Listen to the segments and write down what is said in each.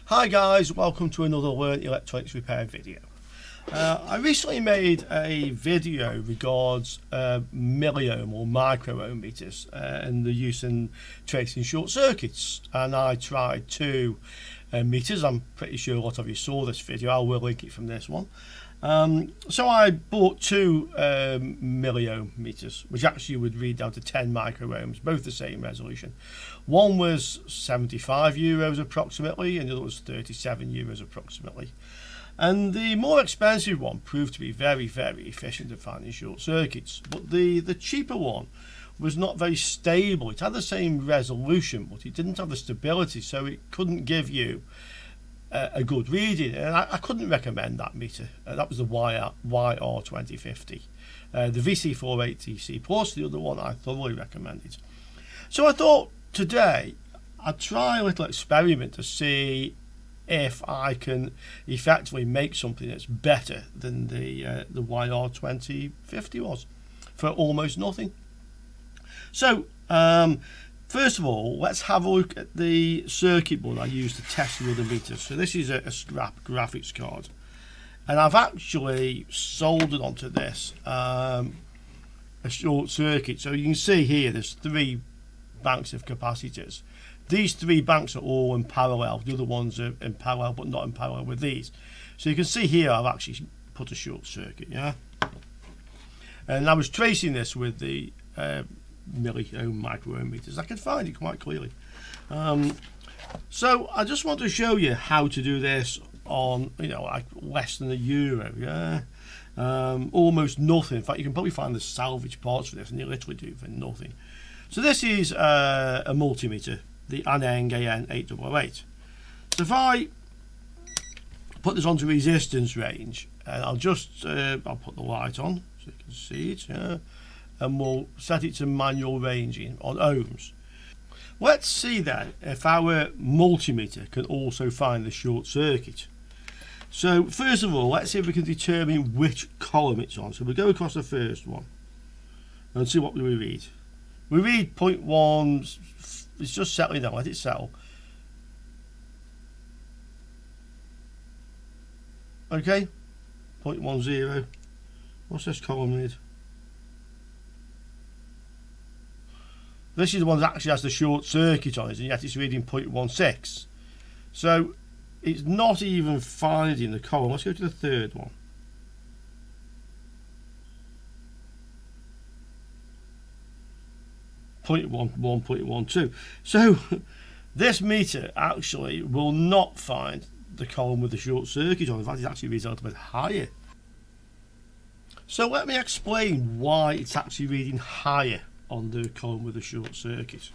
Hi guys, welcome to another Learn Electronics Repair video. I recently made a video regards milliohm or micro-ohm meters and the use in tracing short circuits, and I tried two meters. I'm pretty sure a lot of you saw this video. I will link it from this one. So I bought two milliohm meters, which actually would read down to 10 micro-ohms, both the same resolution. One was €75 approximately, and the other was €37 approximately. And the more expensive one proved to be very, very efficient at finding short circuits. But the cheaper one was not very stable. It had the same resolution, but it didn't have the stability, so it couldn't give you a good reading. And I couldn't recommend that meter. That was the YR2050. The Vici 480C Plus, the other one I thoroughly recommended. So I thought today I'd try a little experiment to see if I can effectively make something that's better than the YR2050 was for almost nothing. So first of all, let's have a look at the circuit board I used to test the other meters. So this is a scrap graphics card, and I've actually soldered onto this a short circuit. So you can see here there's three banks of capacitors. These three banks are all in parallel. The other ones are in parallel, but not in parallel with these. So you can see here I've actually put a short circuit, yeah. And I was tracing this with the milliohm micro-ohm meters. I can find it quite clearly. So I just want to show you how to do this on, like less than €1, yeah. Almost nothing. In fact, you can probably find the salvage parts for this, and you literally do it for nothing. So this is a multimeter, the Aneng AN888. So if I put this onto resistance range, and I'll put the light on so you can see it, yeah, and we'll set it to manual ranging on ohms. Let's see then if our multimeter can also find the short circuit. So first of all, let's see if we can determine which column it's on. So we'll go across the first one and see what we read. We read 0.1, it's just settling down, let it settle. Okay, 0.10. What's this column read? This is the one that actually has the short circuit on it, and yet it's reading 0.16. So it's not even finding the column. Let's go to the third one. .11, 0.12. So this meter actually will not find the column with the short circuit on. In fact, it actually reads a little bit higher. So let me explain why it's actually reading higher on the column with the short circuit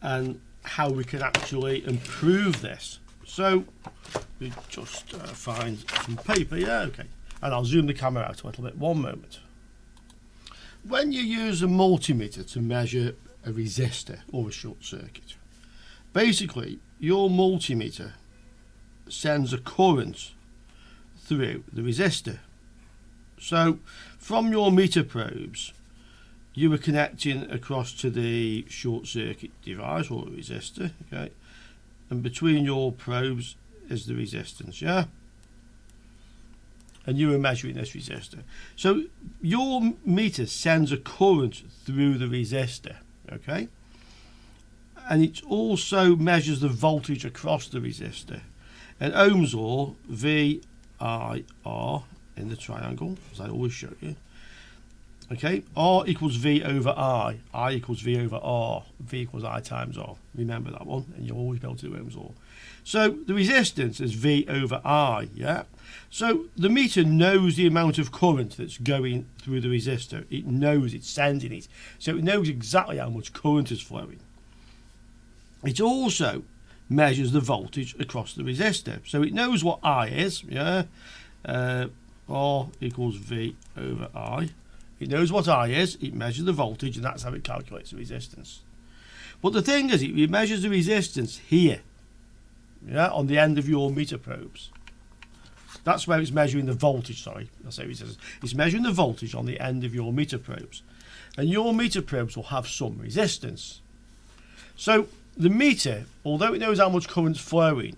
and how we can actually improve this. So we just find some paper, yeah, okay, and I'll zoom the camera out a little bit. One moment. When you use a multimeter to measure a resistor or a short circuit, basically your multimeter sends a current through the resistor. So from your meter probes, you are connecting across to the short circuit device or resistor, okay, and between your probes is the resistance, yeah, and you are measuring this resistor. So your meter sends a current through the resistor, okay, and it also measures the voltage across the resistor. And Ohm's law, VIR in the triangle, as I always show you, okay, R equals V over I equals V over R, V equals I times R. Remember that one, and you'll always be able to do Ohm's law. So the resistance is V over I, yeah. So the meter knows the amount of current that's going through the resistor. It knows it's sending it, so it knows exactly how much current is flowing. It also measures the voltage across the resistor, so it knows what I is, yeah. R equals V over I. It knows what I is, it measures the voltage, and that's how it calculates the resistance. But the thing is, it measures the resistance here, yeah, on the end of your meter probes. That's where it's measuring the voltage, sorry. It's measuring the voltage on the end of your meter probes. And your meter probes will have some resistance. So the meter, although it knows how much current's flowing,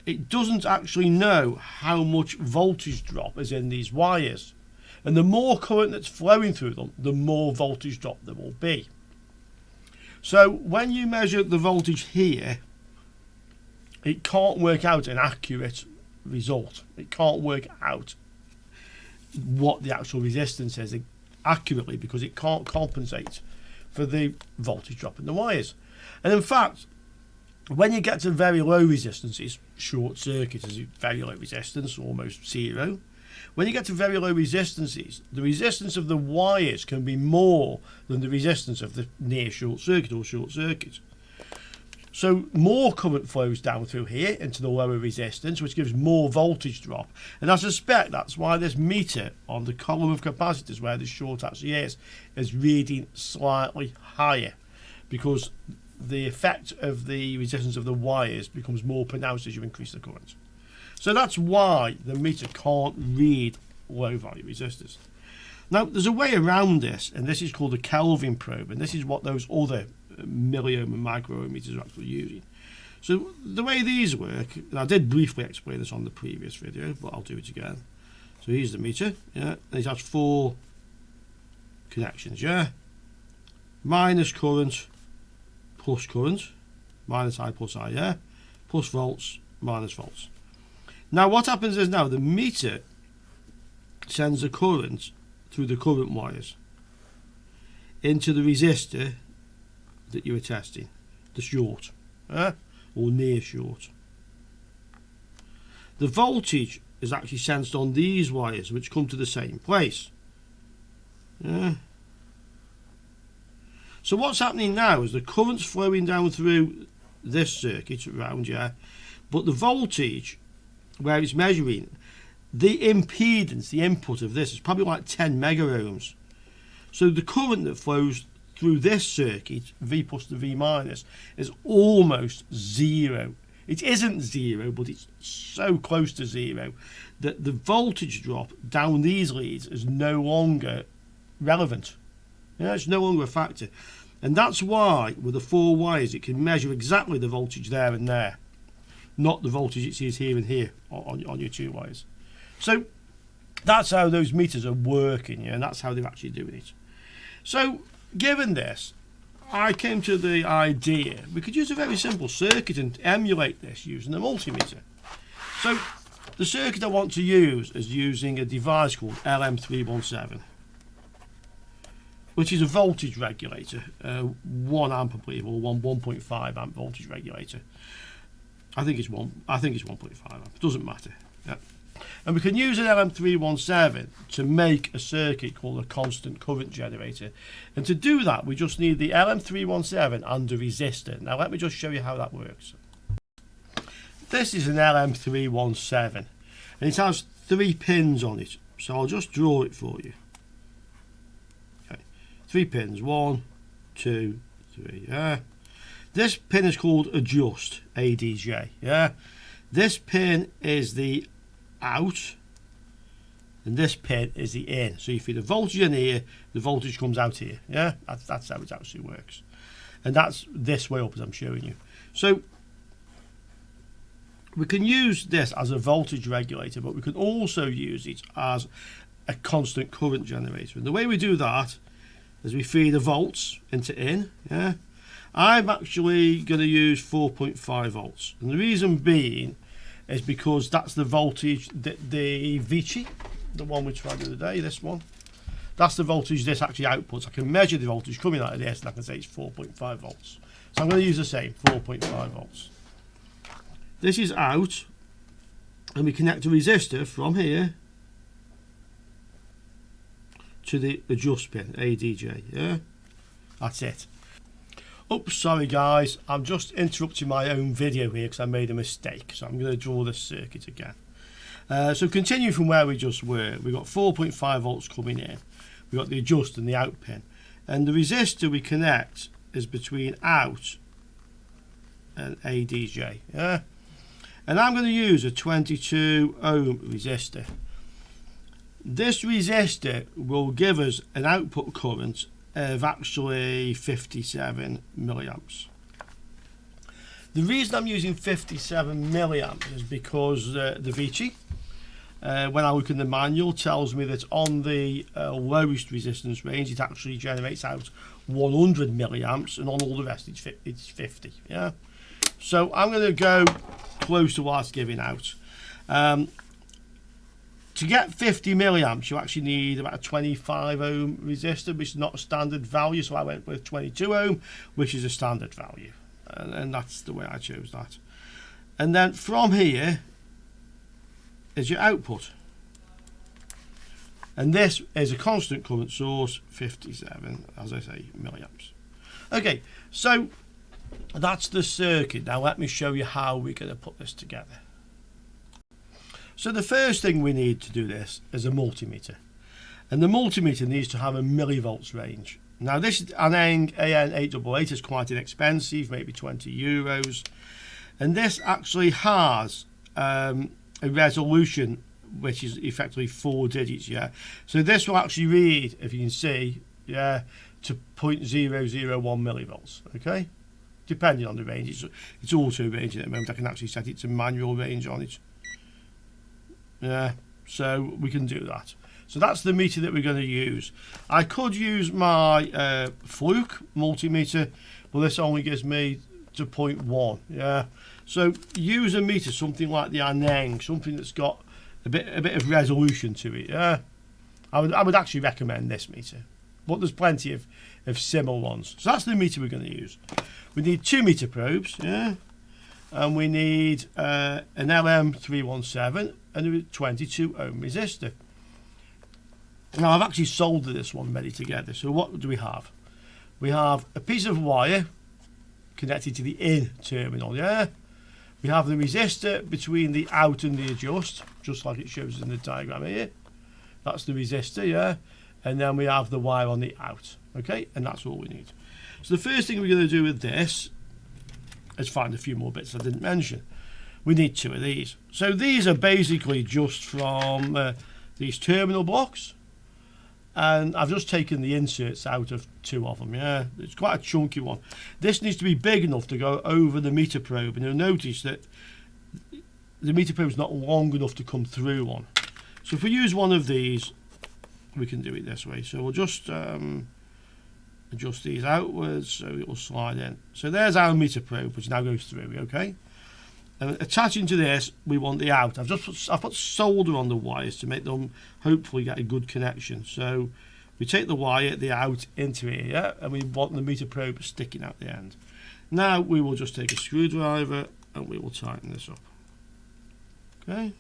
it doesn't actually know how much voltage drop is in these wires. And the more current that's flowing through them, the more voltage drop there will be. So when you measure the voltage here, it can't work out an accurate result. It can't work out what the actual resistance is accurately because it can't compensate for the voltage drop in the wires. And in fact, when you get to very low resistances, short circuit is very low resistance, almost zero. When you get to very low resistances, the resistance of the wires can be more than the resistance of the near short circuit or short circuit. So more current flows down through here into the lower resistance, which gives more voltage drop. And I suspect that's why this meter on the column of capacitors where the short actually is reading slightly higher, because the effect of the resistance of the wires becomes more pronounced as you increase the current. So that's why the meter can't read low value resistors. Now there's a way around this, and this is called a Kelvin probe, and this is what those other milliohm and microohm meters are actually using. So the way these work, and I did briefly explain this on the previous video, but I'll do it again. So here's the meter, yeah, and it has 4 connections, yeah. Minus current, plus current, minus I plus I, yeah, plus volts, minus volts. Now what happens is now the meter sends the current through the current wires into the resistor that you were testing, the short, or near short. The voltage is actually sensed on these wires, which come to the same place. Yeah. So what's happening now is the current's flowing down through this circuit around here, but the voltage where it's measuring, the impedance, the input of this is probably like 10 megaohms. So the current that flows through this circuit, V plus to V minus, is almost zero. It isn't zero, but it's so close to zero that the voltage drop down these leads is no longer relevant. Yeah, it's no longer a factor. And that's why with the 4 wires it can measure exactly the voltage there and there, not the voltage it sees here and here on your 2 wires. So that's how those meters are working, yeah, and that's how they're actually doing it. So given this, I came to the idea we could use a very simple circuit and emulate this using a multimeter. So the circuit I want to use is using a device called LM317, which is a voltage regulator, 1 amp I believe, or 1.5 amp voltage regulator. I think it's 1.5 amp. It doesn't matter. Yeah. And we can use an LM317 to make a circuit called a constant current generator. And to do that, we just need the LM317 and a resistor. Now let me just show you how that works. This is an LM317, and it has 3 pins on it. So I'll just draw it for you. Okay, 3 pins, 1, 2, 3. Yeah. This pin is called adjust, ADJ. Yeah. This pin is the out, and this pin is the in. So you feed the voltage in here, the voltage comes out here. Yeah, that's how it actually works, and that's this way up as I'm showing you. So we can use this as a voltage regulator, but we can also use it as a constant current generator. And the way we do that is we feed the volts into in. Yeah, I'm actually going to use 4.5 volts, and the reason being is because that's the voltage that the Vici, the one we tried the other day, this one, that's the voltage this actually outputs. I can measure the voltage coming out of this, and I can say it's 4.5 volts. So I'm going to use the same, 4.5 volts. This is out, and we connect a resistor from here to the adjust pin, ADJ. Yeah, that's it. Oops, sorry guys, I'm just interrupting my own video here because I made a mistake. So I'm going to draw this circuit again. So continue from where we just were. We've got 4.5 volts coming in. We've got the adjust and the out pin. And the resistor we connect is between out and ADJ. Yeah? And I'm going to use a 22 ohm resistor. This resistor will give us an output current of actually 57 milliamps. The reason I'm using 57 milliamps is because the Vici, when I look in the manual, tells me that on the lowest resistance range it actually generates out 100 milliamps, and on all the rest it's 50. Yeah, so I'm going to go close to what it's giving out. To get 50 milliamps, you actually need about a 25 ohm resistor, which is not a standard value, so I went with 22 ohm, which is a standard value, and that's the way I chose that. And then from here is your output, and this is a constant current source, 57, as I say, milliamps. Okay, so that's the circuit. Now let me show you how we're going to put this together. So the first thing we need to do this is a multimeter, and the multimeter needs to have a millivolts range. Now this an AN888 is quite inexpensive, maybe €20, and this actually has a resolution which is effectively 4 digits. Yeah, so this will actually read, if you can see, yeah, to 0.001 millivolts. Okay, depending on the range. It's auto range at the moment. I can actually set it to manual range on it. Yeah, so we can do that. So that's the meter that we're going to use. I could use my Fluke multimeter, but this only gives me to 0.1. Yeah, so use a meter something like the Aneng, something that's got a bit of resolution to it. Yeah, I would actually recommend this meter, but there's plenty of similar ones. So that's the meter we're going to use. We need 2 meter probes. Yeah, and we need an LM317 and a 22 ohm resistor. Now I've actually soldered this one ready together. So what do we have? We have a piece of wire connected to the in terminal. Yeah, we have the resistor between the out and the adjust, just like it shows in the diagram here. That's the resistor. Yeah, and then we have the wire on the out. Okay, and that's all we need. So the first thing we're going to do with this is find a few more bits I didn't mention. We need 2 of these. So these are basically just from these terminal blocks, and I've just taken the inserts out of 2 of them. Yeah, it's quite a chunky one. This needs to be big enough to go over the meter probe, and you'll notice that the meter probe is not long enough to come through one. So if we use one of these, we can do it this way. So we'll just adjust these outwards so it will slide in. So there's our meter probe, which now goes through. Okay, and attaching to this we want the out. I've put solder on the wires to make them hopefully get a good connection. So we take the wire, the out, into here, yeah, and we want the meter probe sticking out the end. Now we will just take a screwdriver and we will tighten this up. Okay,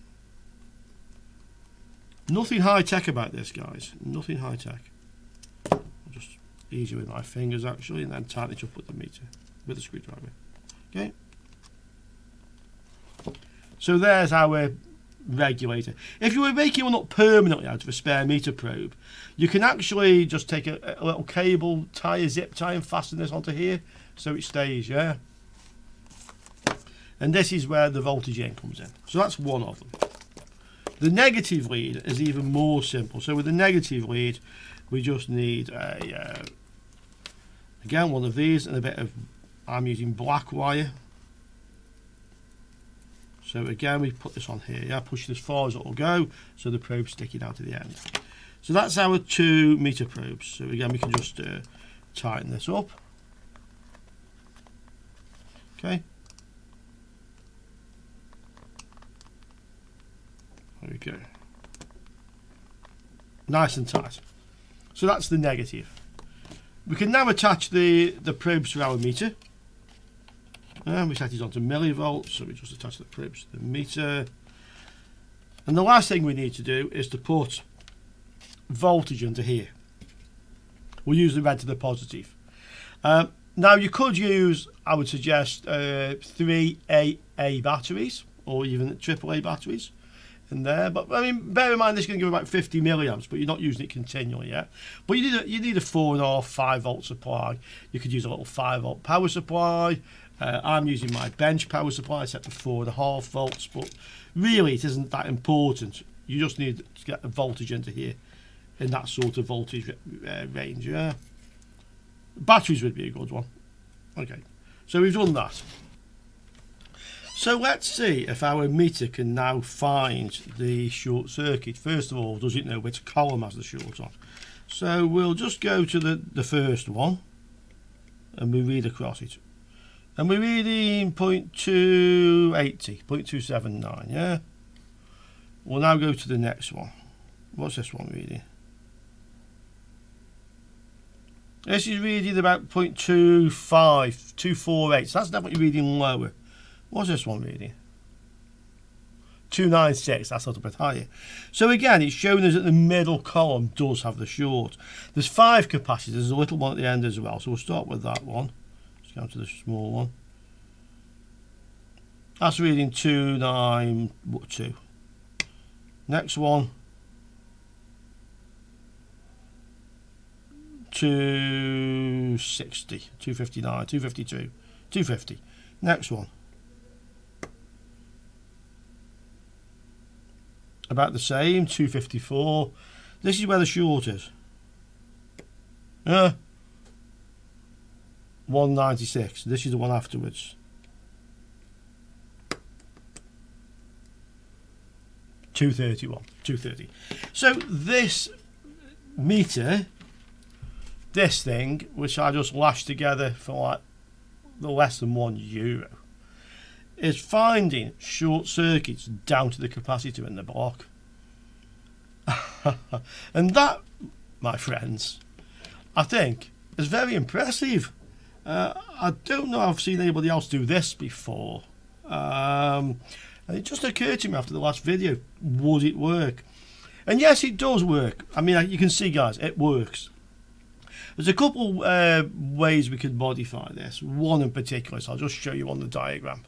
nothing high tech about this, guys, nothing high tech. I'll just easy with my fingers actually, and then tighten it up with the meter, with the screwdriver. Okay, so there's our regulator. If you were making one up permanently out of a spare meter probe, you can actually just take a little cable, zip tie, and fasten this onto here so it stays. Yeah, and this is where the voltage in comes in. So that's one of them. The negative lead is even more simple. So with the negative lead, we just need again one of these and a bit of, I'm using black wire. So again we put this on here, yeah, push it as far as it will go so the probe's sticking out at the end. So that's our 2 meter probes. So again we can just tighten this up. Okay, there we go, nice and tight. So that's the negative. We can now attach the probes to our meter. And we set it onto millivolts, so we just attach the probes to the meter. And the last thing we need to do is to put voltage into here. We'll use the red to the positive. Now you could use, I would suggest, 3 AA batteries or even AAA batteries in there, but I mean, bear in mind this is going to give about 50 milliamps, but you're not using it continually, yeah. But you need a 4.5, 5 volt supply. You could use a little 5 volt power supply. I'm using my bench power supply set to 4.5 volts, but really it isn't that important. You just need to get the voltage into here in that sort of voltage range. Yeah, batteries would be a good one. Okay, so we've done that. So let's see if our meter can now find the short circuit. First of all, does it know which column has the short on? So we'll just go to the first one and we read across it. And we're reading 0.280, 0.279, yeah? We'll now go to the next one. What's this one reading? This is reading about 0.25, 248, so that's definitely reading lower. What's this one reading? 296, that's a little bit higher. So again, it's showing us that the middle column does have the short. There's 5 capacitors, there's a little one at the end as well, so we'll start with that one. Let's go to the small one. That's reading 292. Next one. 260, 259, 252, 250. Next one. About the same, 254. This is where the short is. 196. This is the one afterwards. 231, 230. So this meter, this thing, which I just lashed together for like less than €1, is finding short circuits down to the capacitor in the block. And that, my friends, I think is very impressive. I don't know if I've seen anybody else do this before. And it just occurred to me after the last video, would it work? And yes, it does work. I mean, you can see, guys, it works. There's a couple ways we could modify this. One in particular, so I'll just show you on the diagram.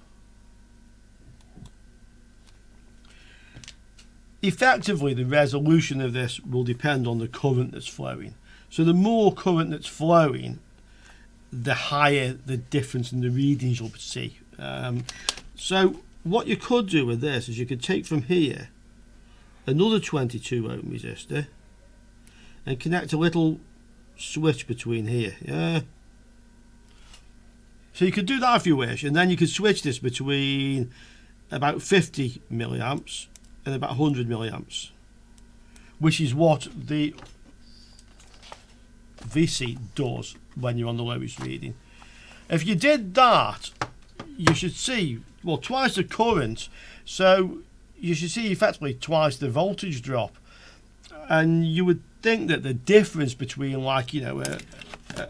Effectively, the resolution of this will depend on the current that's flowing. So the more current that's flowing, the higher the difference in the readings you'll see. So what you could do with this is you could take from here another 22 ohm resistor and connect a little switch between here. Yeah. So you could do that if you wish, and then you could switch this between about 50 milliamps and about 100 milliamps, which is what the Vici does when you're on the lowest reading. If you did that, you should see, well, twice the current, so you should see effectively twice the voltage drop. And you would think that the difference between, like, you know,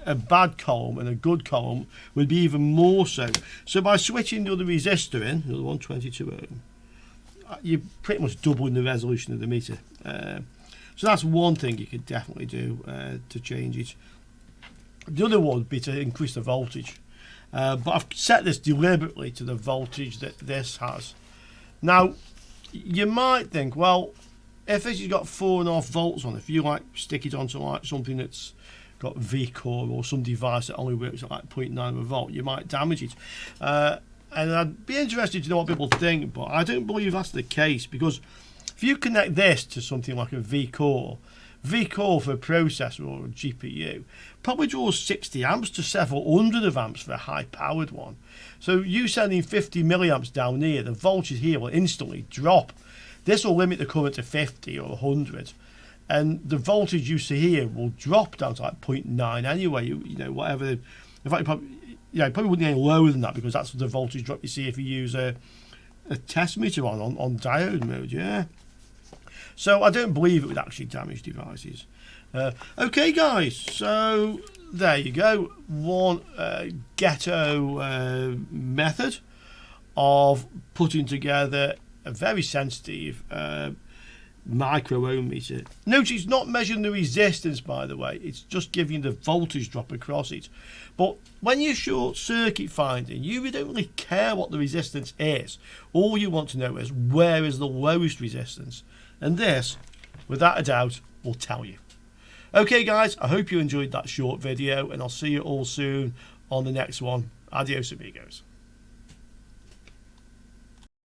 a bad column and a good column would be even more so. So by switching the other resistor in, the 122 ohm, you're pretty much doubling the resolution of the meter. So that's one thing you could definitely do to change it. The other one would be to increase the voltage. But I've set this deliberately to the voltage that this has. Now, you might think, well, if this has got 4.5 volts on, if you like stick it onto like something that's got V-core or some device that only works at like 0.9 volt, you might damage it. And I'd be interested to know what people think, but I don't believe that's the case, because if you connect this to something like a V-core for a processor or a GPU probably draws 60 amps to several hundred of amps for a high-powered one. So you sending 50 milliamps down here, the voltage here will instantly drop. This will limit the current to 50 or 100, and the voltage you see here will drop down to like 0.9 anyway. You know, whatever. In fact, you probably wouldn't get any lower than that, because that's the voltage drop you see if you use a test meter on diode mode. Yeah. So I don't believe it would actually damage devices. Okay, guys. So there you go. One ghetto method of putting together a very sensitive MicroOhm meter. Notice it's not measuring the resistance, by the way, it's just giving the voltage drop across it. But when you're short circuit finding, you don't really care what the resistance is. All you want to know is where is the lowest resistance, and this, without a doubt, will tell you. Okay, guys, I hope you enjoyed that short video, and I'll see you all soon on the next one. Adios, amigos.